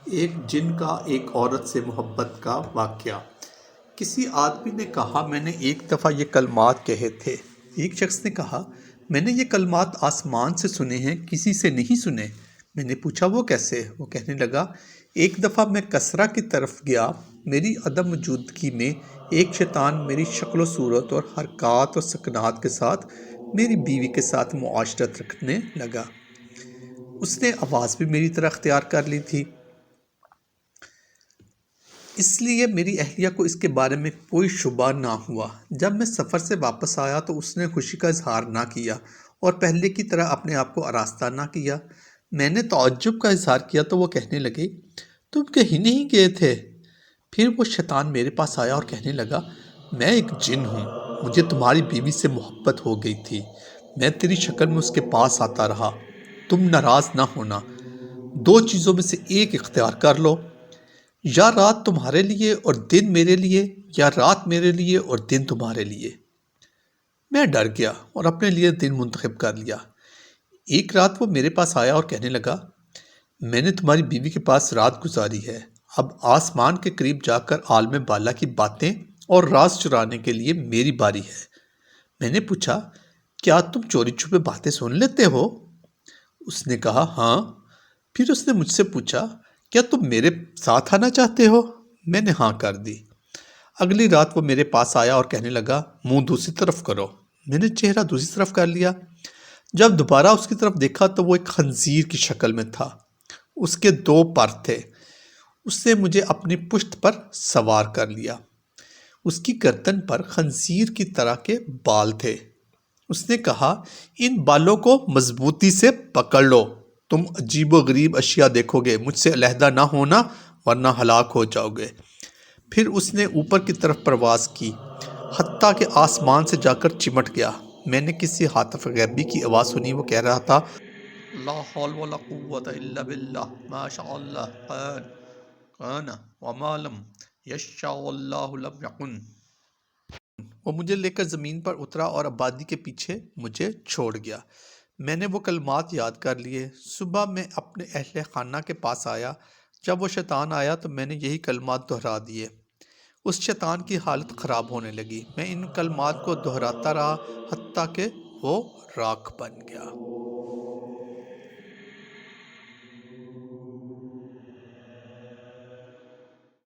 ایک جن کا ایک عورت سے محبت کا واقعہ۔ کسی آدمی نے کہا میں نے ایک دفعہ یہ کلمات کہے تھے۔ ایک شخص نے کہا میں نے یہ کلمات آسمان سے سنے ہیں، کسی سے نہیں سنے۔ میں نے پوچھا وہ کیسے؟ وہ کہنے لگا ایک دفعہ میں کسرا کی طرف گیا، میری عدم موجودگی میں ایک شیطان میری شکل و صورت اور حرکات اور سکنات کے ساتھ میری بیوی کے ساتھ معاشرت رکھنے لگا۔ اس نے آواز بھی میری طرح اختیار کر لی تھی، اس لیے میری اہلیہ کو اس کے بارے میں کوئی شبہ نہ ہوا۔ جب میں سفر سے واپس آیا تو اس نے خوشی کا اظہار نہ کیا اور پہلے کی طرح اپنے آپ کو آراستہ نہ کیا۔ میں نے تعجب کا اظہار کیا تو وہ کہنے لگے تم کہیں نہیں گئے تھے؟ پھر وہ شیطان میرے پاس آیا اور کہنے لگا میں ایک جن ہوں، مجھے تمہاری بیوی سے محبت ہو گئی تھی، میں تیری شکل میں اس کے پاس آتا رہا، تم ناراض نہ ہونا، دو چیزوں میں سے ایک اختیار کر لو، یا رات تمہارے لیے اور دن میرے لیے، یا رات میرے لیے اور دن تمہارے لیے۔ میں ڈر گیا اور اپنے لیے دن منتخب کر لیا۔ ایک رات وہ میرے پاس آیا اور کہنے لگا میں نے تمہاری بیوی کے پاس رات گزاری ہے، اب آسمان کے قریب جا کر عالم بالا کی باتیں اور راز چرانے کے لیے میری باری ہے۔ میں نے پوچھا کیا تم چوری چھپے باتیں سن لیتے ہو؟ اس نے کہا ہاں۔ پھر اس نے مجھ سے پوچھا کیا تم میرے ساتھ آنا چاہتے ہو؟ میں نے ہاں کر دی۔ اگلی رات وہ میرے پاس آیا اور کہنے لگا منہ دوسری طرف کرو۔ میں نے چہرہ دوسری طرف کر لیا۔ جب دوبارہ اس کی طرف دیکھا تو وہ ایک خنزیر کی شکل میں تھا، اس کے دو پر تھے۔ اس نے مجھے اپنی پشت پر سوار کر لیا، اس کی گردن پر خنزیر کی طرح کے بال تھے۔ اس نے کہا ان بالوں کو مضبوطی سے پکڑ لو، تم عجیب و غریب اشیاء دیکھو گے، مجھ سے علیحدہ نہ ہونا ورنہ ہلاک ہو جاؤ گے۔ پھر اس نے اوپر کی طرف پرواز کی، حتیٰ کہ آسمان سے جا کر چمٹ گیا۔ میں نے کسی ہاتف غیبی کی آواز سنی، وہ کہہ رہا تھا لا حول ولا قوت الا باللہ ما شاء اللہ کان وما لم یشاء اللہ لم یکن۔ وہ مجھے لے کر زمین پر اترا اور آبادی کے پیچھے مجھے چھوڑ گیا۔ میں نے وہ کلمات یاد کر لیے۔ صبح میں اپنے اہل خانہ کے پاس آیا، جب وہ شیطان آیا تو میں نے یہی کلمات دہرا دیے۔ اس شیطان کی حالت خراب ہونے لگی۔ میں ان کلمات کو دہراتا رہا حتیٰ کہ وہ راکھ بن گیا۔